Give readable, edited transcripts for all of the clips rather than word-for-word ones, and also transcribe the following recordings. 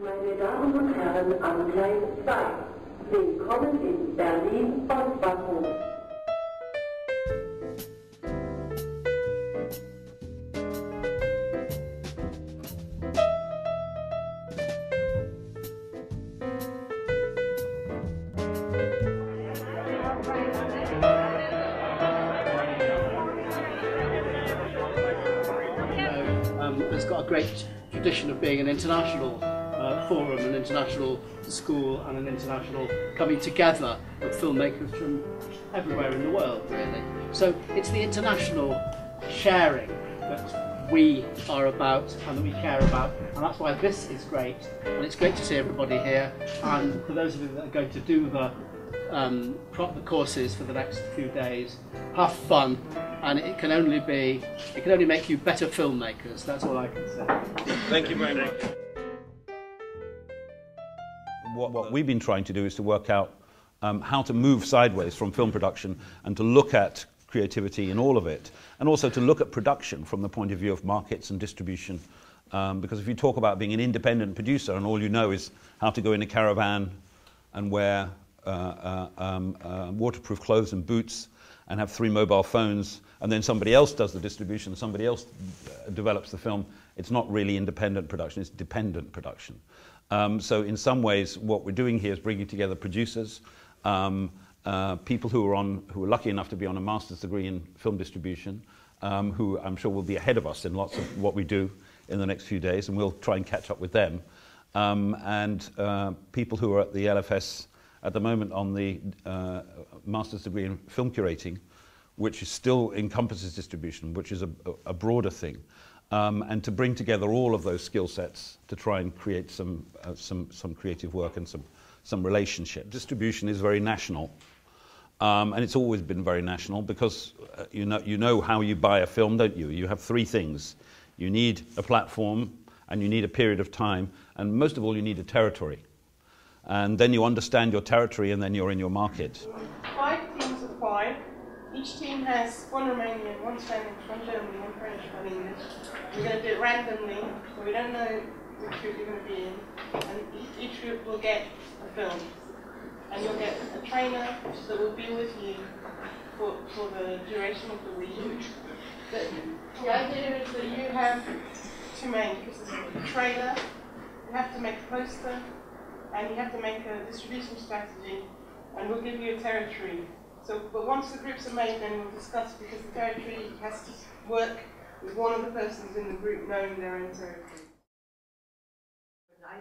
Meine Damen und Herren an Gleis 2, willkommen in Berlin Ostbahnhof. It's got a great tradition of being an international forum, an international school and an international coming together of filmmakers from everywhere in the world, really. So it's the international sharing that we are about and that we care about, and that's why this is great. And it's great to see everybody here, and for those of you that are going to do the courses for the next few days, have fun, and it can only make you better filmmakers. That's all I can say. Thank you very much. What we've been trying to do is to work out how to move sideways from film production and to look at creativity in all of it, and also to look at production from the point of view of markets and distribution. Because if you talk about being an independent producer and all you know is how to go in a caravan and wear waterproof clothes and boots and have 3 mobile phones, and then somebody else does the distribution, somebody else develops the film, it's not really independent production, it's dependent production. So in some ways, what we're doing here is bringing together producers, people who are lucky enough to be on a master's degree in film distribution, who I'm sure will be ahead of us in lots of what we do in the next few days, and we'll try and catch up with them. And people who are at the LFS at the moment on the master's degree in film curating, which still encompasses distribution, which is a broader thing. And to bring together all of those skill sets to try and create some creative work and some relationship. Distribution is very national, and it's always been very national because you know how you buy a film, don't you? You have 3 things. You need a platform, and you need a period of time, and most of all you need a territory. And then you understand your territory, and then you're in your market. 5 teams of 5. Each team has 1 Romanian, 1 Spanish, 1 German, 1 French, 1 English. We're going to do it randomly, so we don't know which group you're going to be in. And each group will get a film. And you'll get a trainer that will be with you for the duration of the week. The idea is that you have to make a trailer, you have to make a poster, and you have to make a distribution strategy, and we'll give you a territory. So, but once the groups are made, then we'll discuss, because the territory has to work with one of the persons in the group knowing their own territory.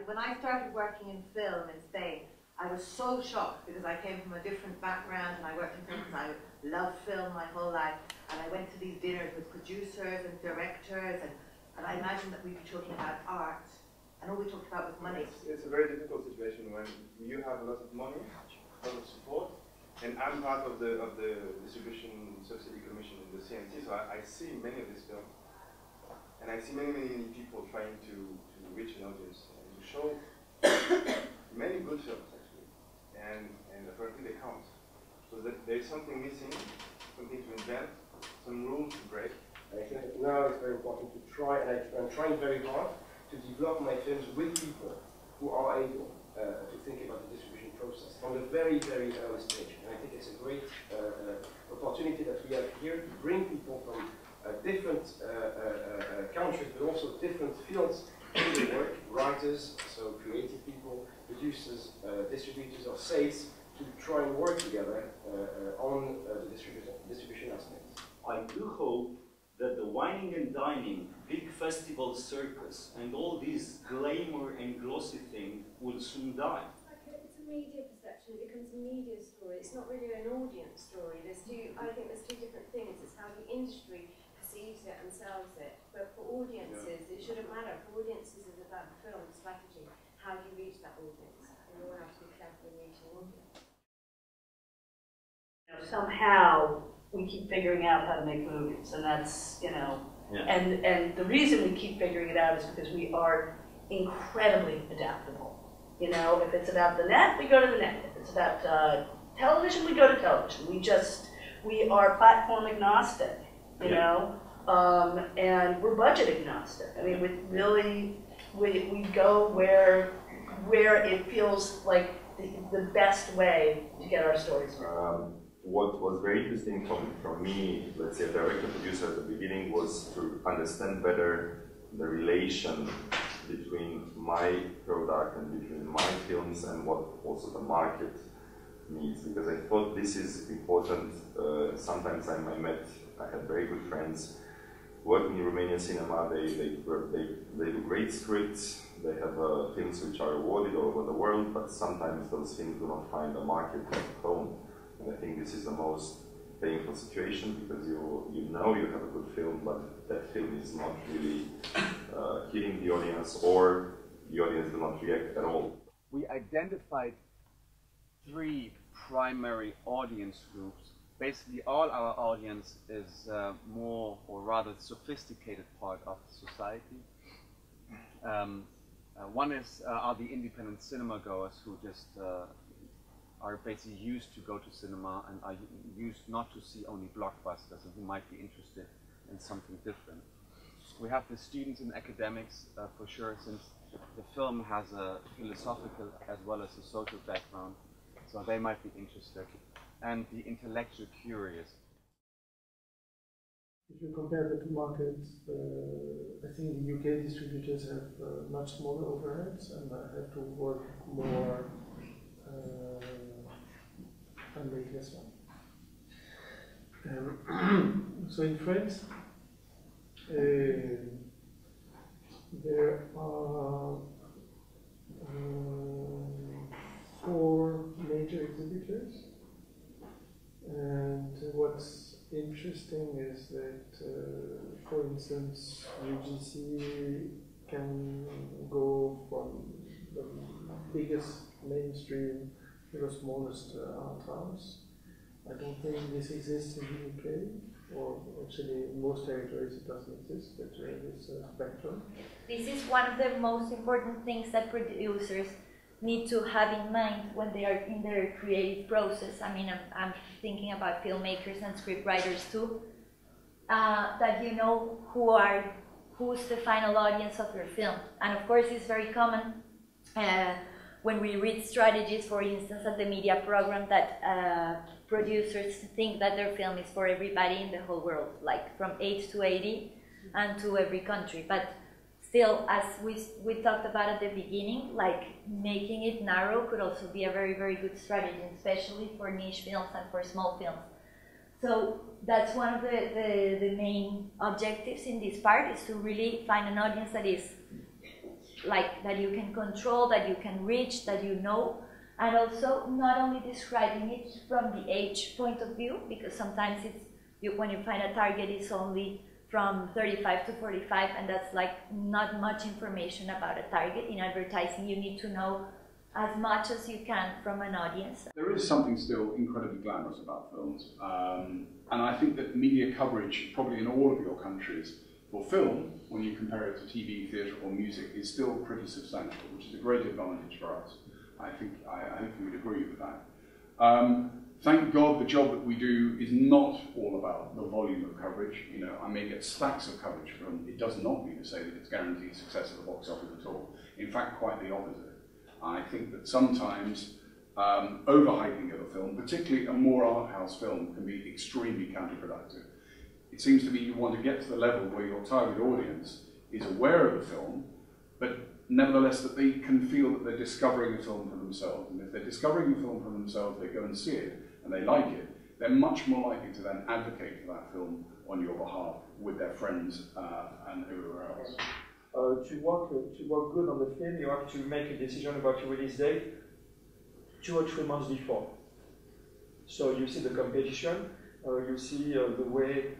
When I started working in film in Spain, I was so shocked because I came from a different background and I worked in film because I loved film my whole life, and I went to these dinners with producers and directors, and I imagined that we'd be talking about art, and all we talked about was money. It's a very difficult situation when you have a lot of money, a lot of support, and I'm part of the Distribution Subsidy Commission in the CNC, so I see many of these films, and I see many people trying to reach an audience and to show many good films actually, and apparently they can't. So there is something missing, something to invent, some rules to break. And I think that now it's very important to try, and I'm trying very hard to develop my films with people who are able to think about the distribution process from the very, very early stage. And I think it's a great opportunity that we have here to bring people from different countries, but also different fields in the work, writers, so creative people, producers, distributors or sales, to try and work together on the distribution aspects. I do hope that the wining and dining, big festival circus, and all this glamour and glossy thing will soon die. It's a media perception, it becomes a media story. It's not really an audience story. I think there's 2 different things. It's how the industry perceives it and sells it. But for audiences, it shouldn't matter. For audiences, it's about film strategy. How do you reach that audience? And you all have to be careful in reaching audience. Somehow we keep figuring out how to make movies, and that's, and the reason we keep figuring it out is because we are incredibly adaptable. If it's about the net, we go to the net. If it's about television, we go to television. We are platform agnostic, and we're budget agnostic. I mean, we go where where it feels like the best way to get our stories out. What was very interesting from me, let's say director producer at the beginning, was to understand better the relation between my product and between my films and what also the market needs, because I thought this is important. Sometimes I had very good friends working in Romanian cinema. They do great scripts. They have films which are awarded all over the world, but sometimes those films do not find a market at home. And I think this is the most painful situation, because you know you have a good film, but that film is not really hitting the audience, or the audience do not react at all. We identified 3 primary audience groups. Basically, all our audience is more or rather sophisticated part of society. One are the independent cinema goers who just are basically used to go to cinema and are used not to see only blockbusters, and who might be interested in something different. We have the students and academics for sure, since the film has a philosophical as well as a social background, so they might be interested, and the intellectual curious. If you compare the two markets, I think the UK distributors have much smaller overheads and have to work more and make less money. So in France, there are 4 major exhibitors, and what's interesting is that, for instance, UGC can go from the biggest mainstream to the smallest art house. I don't think this exists in the UK, or actually in most territories it doesn't exist, but this spectrum. This is one of the most important things that producers need to have in mind when they are in their creative process. I mean, I'm thinking about filmmakers and scriptwriters too, that you know who's the final audience of your film. And of course, it's very common when we read strategies, for instance, at the media program, that producers think that their film is for everybody in the whole world, like from 8 to 80 and to every country. But still, as we talked about at the beginning, like making it narrow could also be a very, very good strategy, especially for niche films and for small films. So that's one of the main objectives in this part, is to really find an audience that is like, that you can control, that you can reach, that you know, and also not only describing it from the age point of view, because sometimes when you find a target, it's only from 35 to 45, and that's like not much information about a target. In advertising, you need to know as much as you can from an audience. There is something still incredibly glamorous about films, and I think that media coverage, probably in all of your countries, for film, when you compare it to TV, theatre or music, is still pretty substantial, which is a great advantage for us. I hope you would agree with that. Thank God the job that we do is not all about the volume of coverage. You know, I may get stacks of coverage from, it does not mean to say that it's guaranteed success at the box office at all. In fact, quite the opposite. I think that sometimes overhyping of a film, particularly a more art house film, can be extremely counterproductive. It seems to me you want to get to the level where your target audience is aware of the film, but nevertheless that they can feel that they're discovering a film for themselves. And if they're discovering a film for themselves, they go and see it, and they like it, they're much more likely to then advocate for that film on your behalf with their friends and everywhere else. To work good on the film, you have to make a decision about your release date 2 or 3 months before. So you see the competition, you see the way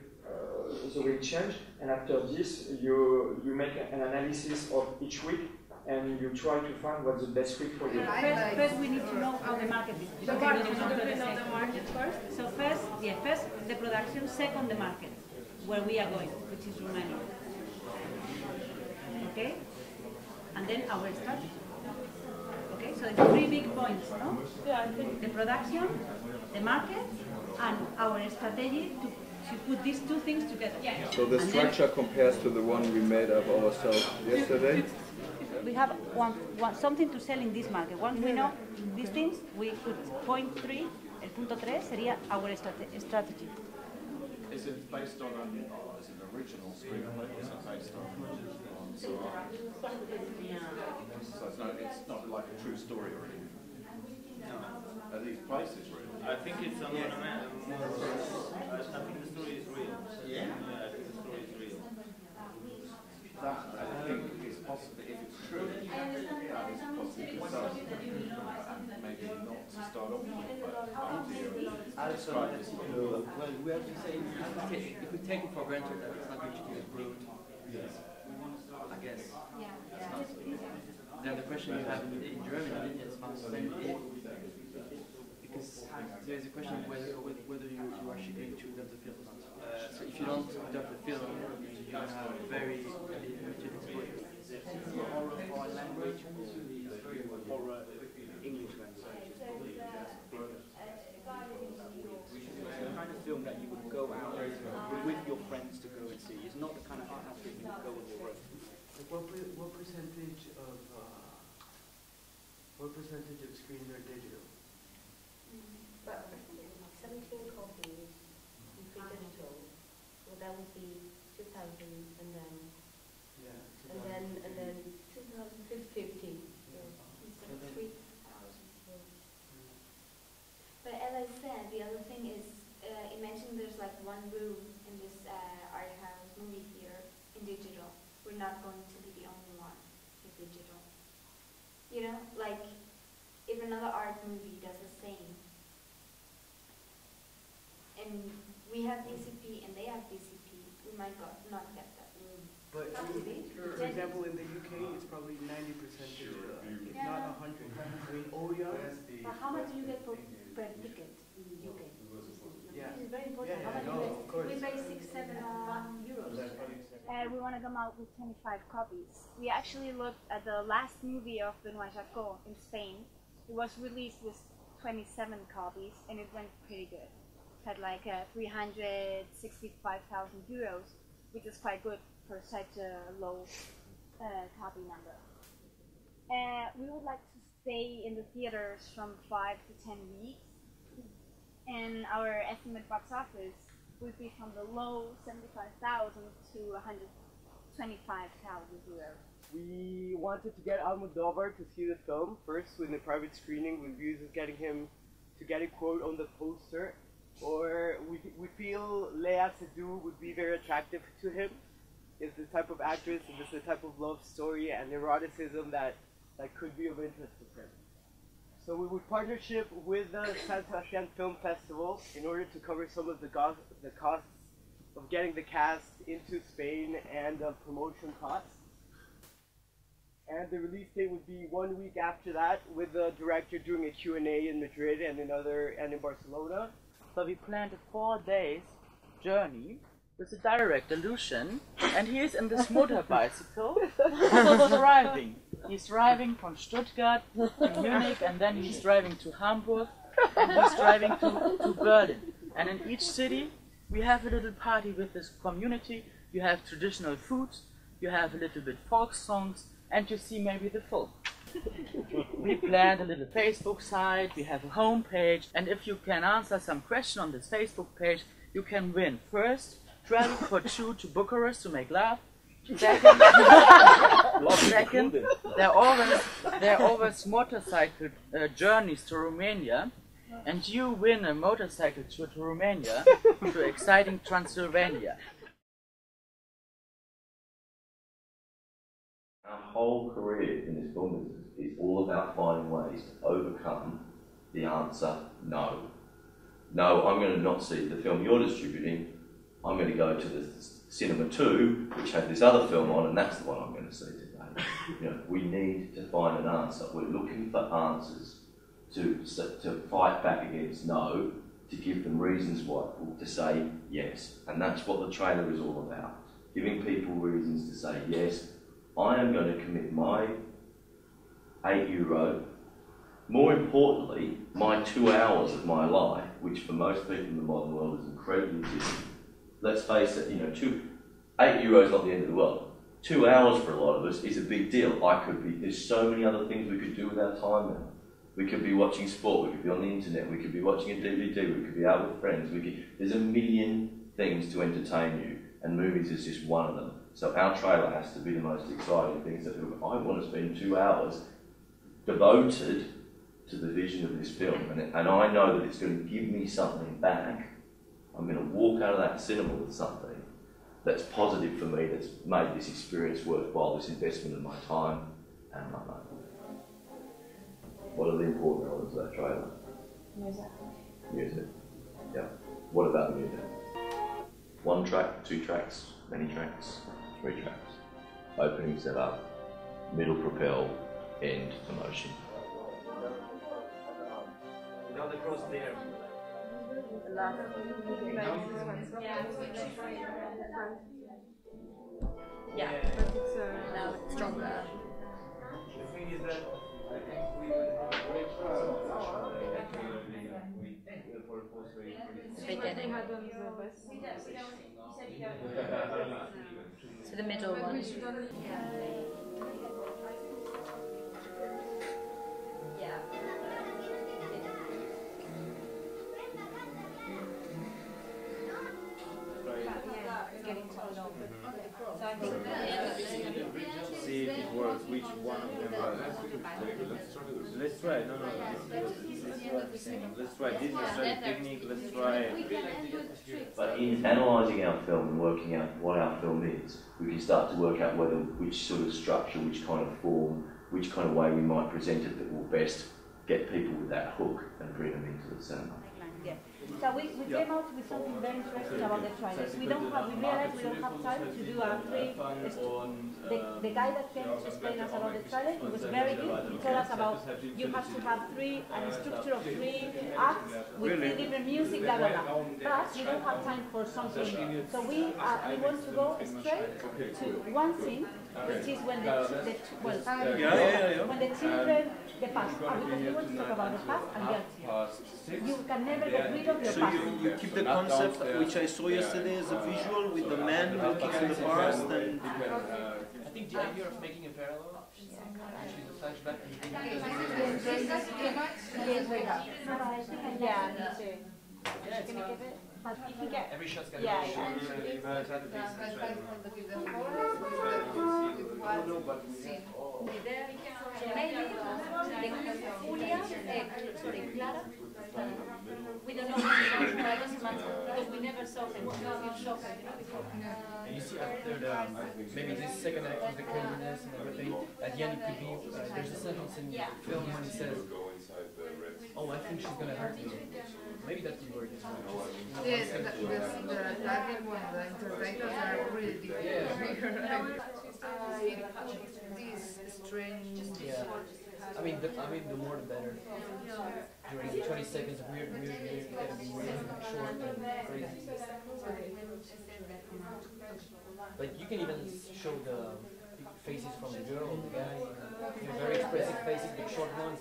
it changed, and after this you make an analysis of each week, and you try to find what's the best week for you. First we need to know how the market is. So we need to know the market first. So first the production, second the market, where we are going, which is Romania. Okay? And then our strategy. Okay, so it's 3 big points, no? Yeah, the production, the market, and our strategy to put these 2 things together. So the structure compares to the one we made up ourselves yesterday? we have something to sell in this market. Once we know these things, we could point 3, el punto 3 sería our strategy. Is it based on an original screenplay, or is it based on some art? So it's not like a true story or anything? No. Are these places real? I think it's a monument. I think the story is real. Yeah? I think the story is real. That, I think, is possible, if it's true, that is possible to start, and maybe not to start off with, but after you describe this. Well, we have to say, if we take it for granted that it's not going to be approved, I guess. Then the question you have in Germany is because there's a question of whether you are actually going to dub the film or not. So if you don't dub the film, you have very limited exposure. Horror foreign language, horror English language. It's the kind of film that you would go out with your friends to go and see. It's not the kind of art film you would go with your friends. What percentage of screens are digital? Well, 17 copies in digital. Well, that would be 2,000, and then 2,050. Instead of 3,000. But as I said, the other thing is, imagine there's like one room in this art house movie theater in digital. We're not going to be the only one in digital. You know, like if another art movie does the same, and we have DCP and they have DCP, we might not get that room. But for example, in the UK, it's probably 90% digital. It's not 100. I mean, Odeon. But how much do you get per ticket in the UK? Yeah. This is very important. Yeah, How much of course. we pay 6-7 euros. We want to come out with 25 copies. We actually looked at the last movie of Benoit Jacot in Spain. It was released with 27 copies, and it went pretty good. It had like 365,000 euros, which is quite good for such a low copy number. We would like to stay in the theaters from 5 to 10 weeks, and our estimate box office would be from the low 75,000 to 125,000 euros. We wanted to get Almodovar to see the film first in a private screening with views of getting him to get a quote on the poster, or we feel Léa Seydoux would be very attractive to him. Is the type of actress and it's the type of love story and eroticism that could be of interest to him. So we would partnership with the San Sebastian Film Festival in order to cover some of the costs of getting the cast into Spain and promotion costs. And the release date would be 1 week after that, with the director doing a Q&A in Madrid and in Barcelona. So we planned a 4 days journey with the director Lucien, and he is in this motor bicycle. He's driving. He's driving from Stuttgart to Munich, and then he's driving to Hamburg, and he's driving to Berlin. And in each city, we have a little party with this community. You have traditional foods, you have a little bit folk songs, and you see maybe the film. We planned a little Facebook site, we have a homepage, and if you can answer some question on this Facebook page, you can win. First, travel for 2 to Bucharest to make love. Second, there are always motorcycle journeys to Romania, and you win a motorcycle tour to Romania to exciting Transylvania. Our whole career in this film business is all about finding ways to overcome the answer no. No, I'm going to not see the film you're distributing. I'm going to go to the Cinema 2, which had this other film on, and that's the one I'm going to see today. You know, we need to find an answer. We're looking for answers to fight back against no, to give them reasons why, to say yes. And that's what the trailer is all about. Giving people reasons to say yes. I am going to commit my €8, more importantly, my 2 hours of my life, which for most people in the modern world is incredibly busy. Let's face it, you know, €8 is not the end of the world. 2 hours for a lot of us is a big deal. There's so many other things we could do with our time now. We could be watching sport, we could be on the internet, we could be watching a DVD, we could be out with friends. There's a million things to entertain you, and movies is just one of them. So our trailer has to be the most exciting thing. So I want to spend 2 hours devoted to the vision of this film, and I know that it's going to give me something back. I'm going to walk out of that cinema with something that's positive for me, that's made this experience worthwhile, this investment of my time and my money. What are the important elements of that trailer? Music. Music. Yeah. What about the music? 1 track, 2 tracks, many tracks, 3 tracks. Opening setup, middle propel, end emotion. Now the cross there. Yeah, but it's now it's stronger. The thing is that I think we Beginning. So the middle one. Yeah. It's getting too long. So I think see if it works, which one of them let's try. No, let's try. This is a technique, let's try. But in analysing our film and working out what our film is, we can start to work out which sort of structure, which kind of form, which kind of way we might present it that will best get people with that hook and bring them into the cinema. Yeah. So we came out with something very interesting about the trailers. We realized we don't have time to do a the guy that came to explain us about the trailer, it was very good. He told us about you have to have a structure of 3 acts with 3 different music, blah blah blah. But we don't have time for something. So we want to go straight to one scene, which is when when the children the past. Because we want to talk about the past and the you can never get rid of your so past. you keep the concept which I saw yesterday as a visual with the man looking at the past and... I think the idea of making a parallel, which is a flashback, yeah, me too. Can you give it? But if you get every shot's got Clara, we don't know because we never saw him. And you see after the, maybe this second act with the craziness and everything, at the end it could be, there's a sentence in the film when he says, oh, I think she's going to hurt me. Maybe that's the word. Yes, the target one, the interpreters are really different. This strange... Yeah. I mean, the more the better. During 20 seconds, weird, gotta be weird, short, and crazy. But you can even show the faces from the girl and the guy. Very expressive faces, but short ones.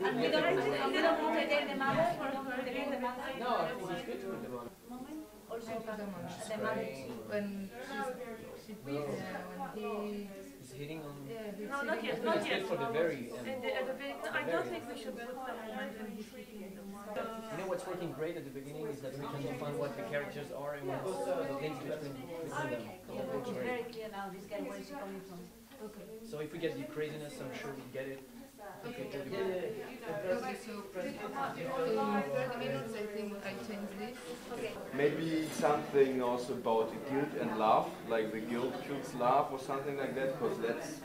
And we don't put again the mother for again the mother? No, I think it's good to put them on. Also, the mother. When she beat when he's hitting on... No, not yet, not yet. For the very end. I don't think we should put the moment when he's speaking in the mother. You know what's working great at the beginning is that we can define what the characters are and what's the links between them. It's very clear now, this guy, where is he coming from? Okay. So if we get the craziness, I'm sure we get it. Okay, so 30 minutes, I think I changed this. Okay. Maybe something also about the guilt and love, like the guilt kills love or something like that, because that's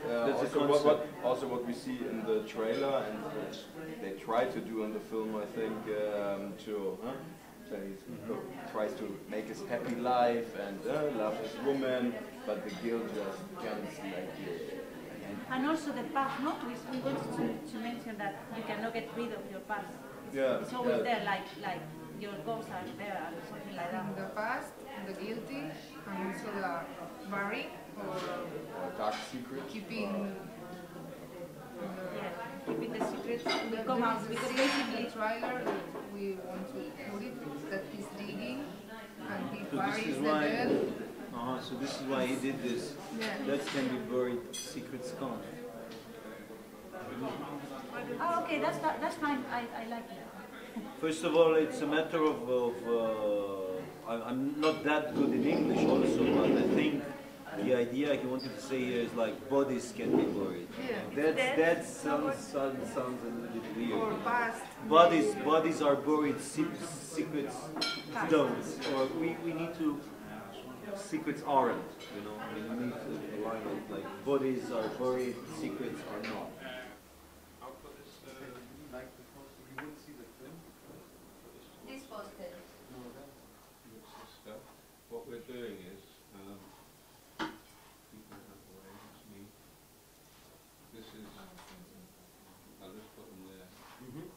also what we see in the trailer and which they try to do in the film, I think, tries to make his happy life and love his woman, but the guilt just comes like... And also the past, no? We wanted to mention that you cannot get rid of your past. Yeah. It's always there, like your goals are there, or something like that. The past, the guilty, and also the bury or dark secret. Keeping keeping the secrets will come out because basically the trailer we want to put it that he's digging and he buries the dead. So this is why he did this. Yeah. That can be buried, secrets can't. Oh, okay, that's fine. I like it. First of all, it's a matter of I'm not that good in English also, but I think the idea he wanted to say here is like bodies can be buried. Yeah. That sounds a little bit weird. Or past. Bodies are buried, secrets don't. Or we need to, secrets aren't, you know, we need to align it, like bodies are buried, secrets are not. This poster. No, that's the stuff. What we're doing is, keep that out of the way, that's me. This is, I'll just put them there. Mm-hmm.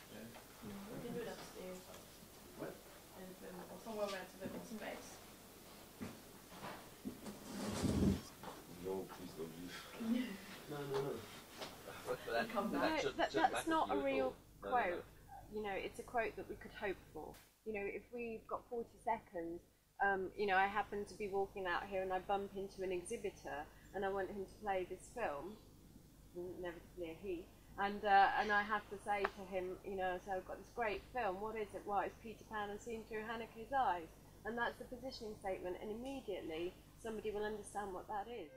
Okay. We can do it upstairs. What? And or somewhere where it's a bit more space. No, please don't use. No. That's not a real quote. You know, it's a quote that we could hope for. You know, if we've got 40 seconds, you know, I happen to be walking out here and I bump into an exhibitor and I want him to play this film, inevitably a he, and I have to say to him, you know, so I've got this great film, what is it? Well, it's Peter Pan and seen through Hanneke's eyes. And that's the positioning statement, and immediately somebody will understand what that is.